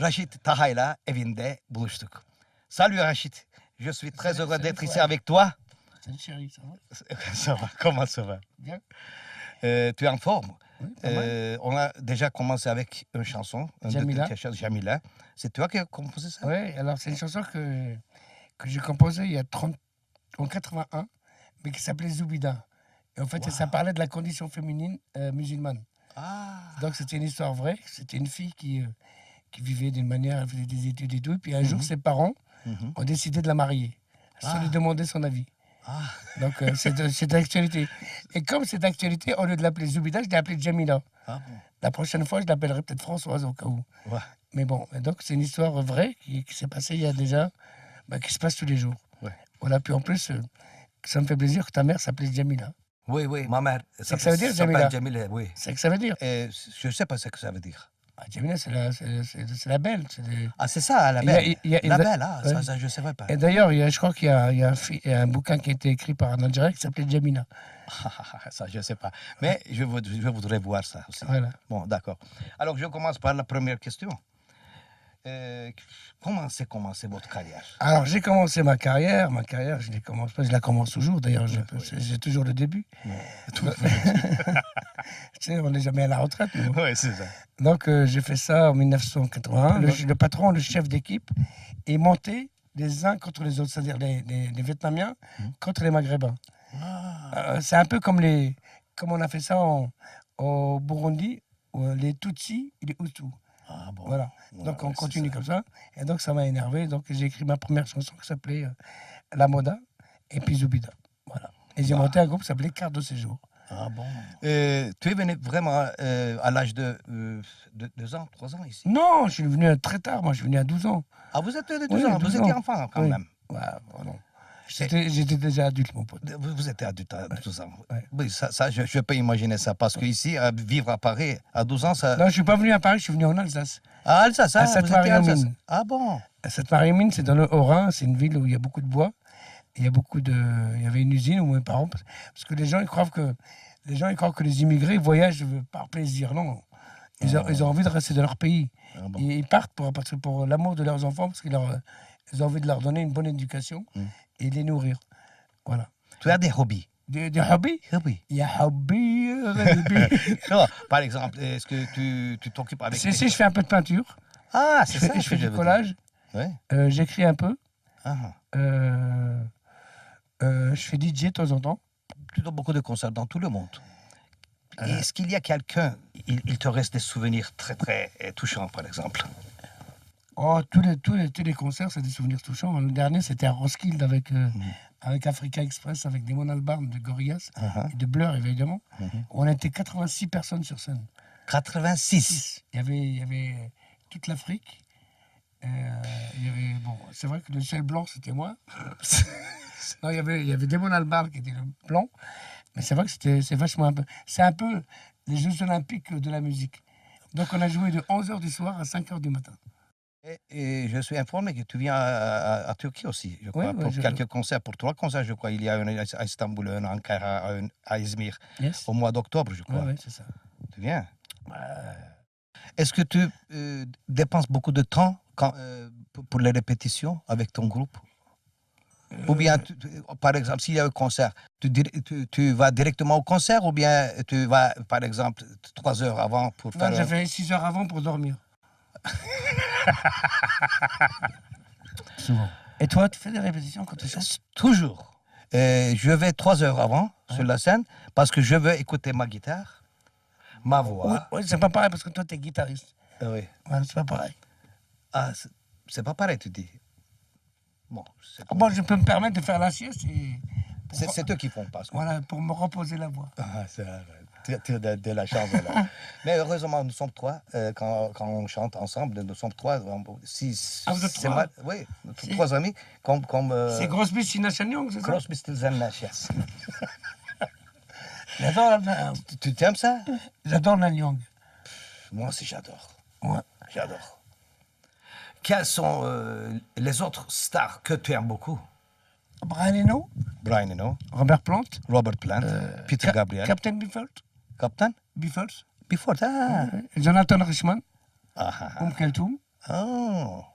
Rachid Taha'yla evinde buluştuk. Salut Rachid, je suis très heureux d'être ici avec toi. Salut chérie, ça va? Ça va, comment ça va? Bien. Tu es en forme? Oui, pas mal. On a déjà commencé avec une chanson, Jamila. Jamila. C'est toi qui as composé ça? Oui, alors c'est une chanson que j'ai composée il y a en 81, mais qui s'appelait Zoubida. Et en fait, ça parlait de la condition féminine musulmane. Ah, Donc c'était une histoire vraie. C'était une fille qui vivait d'une manière, elle faisait des études et tout. Puis un jour, ses parents ont décidé de la marier, sans lui demander son avis. ah. Donc c'est d'actualité. Et comme c'est d'actualité, au lieu de l'appeler Zoubida, je l'ai appelée Jamila. Ah bon. La prochaine fois, je l'appellerai peut-être Françoise au cas où. Ouais. Mais bon, donc c'est une histoire vraie qui s'est passée il y a déjà, qui se passe tous les jours. Ouais. Voilà, puis en plus, ça me fait plaisir que ta mère s'appelle Jamila. Oui, oui, ma mère. C'est que ça veut dire, s'appelle Jamila? Jamila, oui. C'est que ça veut dire. Je ne sais pas ce que ça veut dire. Ah, Jamila, c'est la belle. Ah, c'est ça, la Il y a- belle. il y a- La belle, ah, ouais. ça, je ne savais pas. Et d'ailleurs, je crois qu'il y a un bouquin qui a été écrit par un Algérien qui s'appelait Jamila. Ça, je ne sais pas. Mais je voudrais voir ça aussi. Voilà. Bon, d'accord. Alors, je commence par la première question. Comment s'est commencée votre carrière? Alors, j'ai commencé ma carrière, je la commence toujours, d'ailleurs, j'ai toujours le début. Tu sais, on n'est jamais à la retraite. nous. Oui, c'est ça. Donc, j'ai fait ça en 1981. Le patron, le chef d'équipe, est monté les uns contre les autres, c'est-à-dire les Vietnamiens contre les Maghrébins. C'est un peu comme on a fait ça au Burundi, les Tutsis et les Hutus. Ah bon. Voilà. Donc, on continue comme ça. Et donc, ça m'a énervé. Donc, j'ai écrit ma première chanson qui s'appelait La Moda et puis Zoubida. Voilà. Et j'ai monté un groupe qui s'appelait Carte de séjour. Ah bon. Tu es venu vraiment à l'âge de 2 ans, 3 ans ici? Non, je suis venu très tard. Moi, je suis venu à 12 ans. Ah, vous êtes de 12 Oui, ans, 12 vous étiez ans. enfant quand Oui. même. Ouais, voilà. J'étais déjà adulte, mon pote. Vous étiez adulte à 12 ans. Ouais. Oui, ça je peux imaginer ça. Parce qu'ici, vivre à Paris à 12 ans, ça. Non, je ne suis pas venu à Paris, je suis venu en Alsace. Ah, Alsace, à vous étiez à Alsace. Sainte-Marie-aux-Mines. Ah bon. Sainte-Marie-aux-Mines, c'est dans le Haut-Rhin. C'est une ville où il y a beaucoup de bois. Il y avait une usine où mes parents. Parce que les gens, ils croient que les immigrés voyagent par plaisir. Non. Ils ont envie de rester dans leur pays. Ah bon. Ils partent pour l'amour de leurs enfants, parce qu'ils ont envie de leur donner une bonne éducation et de les nourrir. Voilà. Tu as des hobbies? Des hobbies? Hobbies. Il y a hobby. Non, par exemple, est-ce que tu t'occupes avec. Si, je fais un peu de peinture. Ah, c'est ça. Je fais du collage. Ouais. J'écris un peu. Ah. Je fais DJ de temps en temps. Tu donnes beaucoup de concerts dans tout le monde. Est-ce qu'il y a quelqu'un, il te reste des souvenirs très très touchants, par exemple? Oh, tous les concerts, c'est des souvenirs touchants. Le dernier, c'était à Roskilde avec Africa Express, avec Damon Albarn de Gorillaz et de Blur, évidemment. On était 86 personnes sur scène. 86. Il y avait toute l'Afrique. C'est vrai que le seul blanc, c'était moi. Non, il y avait Damon Albarn qui était le blanc. Mais c'est vrai que c'est vachement un peu. C'est un peu les Jeux Olympiques de la musique. Donc on a joué de 11h du soir à 5h du matin. Et je suis informé que tu viens à Turquie aussi, je crois, pour quelques concerts, pour 3 concerts, je crois. Il y a un à Istanbul, un à Ankara, un à Izmir, au mois d'octobre, je crois. Oui, c'est ça. Tu viens? Est-ce que tu dépenses beaucoup de temps pour les répétitions avec ton groupe? Ou bien, par exemple, s'il y a un concert, tu vas directement au concert ou bien tu vas, par exemple, 3 heures avant pour faire... Non, j'ai fait 6 heures avant pour dormir. Souvent. Et toi, tu fais des répétitions quand tu chantes? Toujours. Je vais 3 heures avant sur la scène parce que je veux écouter ma guitare, ma voix. Oui, c'est pas pareil parce que toi, tu es guitariste. Oui. Ouais, c'est pas pareil. Ah, c'est pas pareil, tu dis. Bon, moi, je peux me permettre de faire la sieste. C'est eux qui font pas. Voilà, pour me reposer la voix. Ah, tu as de la chance, là. Mais heureusement, nous sommes 3. Quand on chante ensemble, nous sommes 3. Vous êtes 3? Oui, 3 amis. C'est Crosby, Stills & Young, c'est ça? Crosby, Stills & Nash, yes. J'adore Tu t'aimes ça? J'adore Neil Young. Moi aussi, j'adore. Ouais. J'adore. Quels sont les autres stars que tu aimes beaucoup? Brian Eno. Brian Eno. Robert Plant. Robert Plant. Peter Gabriel. Captain Beefheart. Captain? Beefheart. Beefheart, ah. Jonathan Richman. Ah. Keltoum. Ah.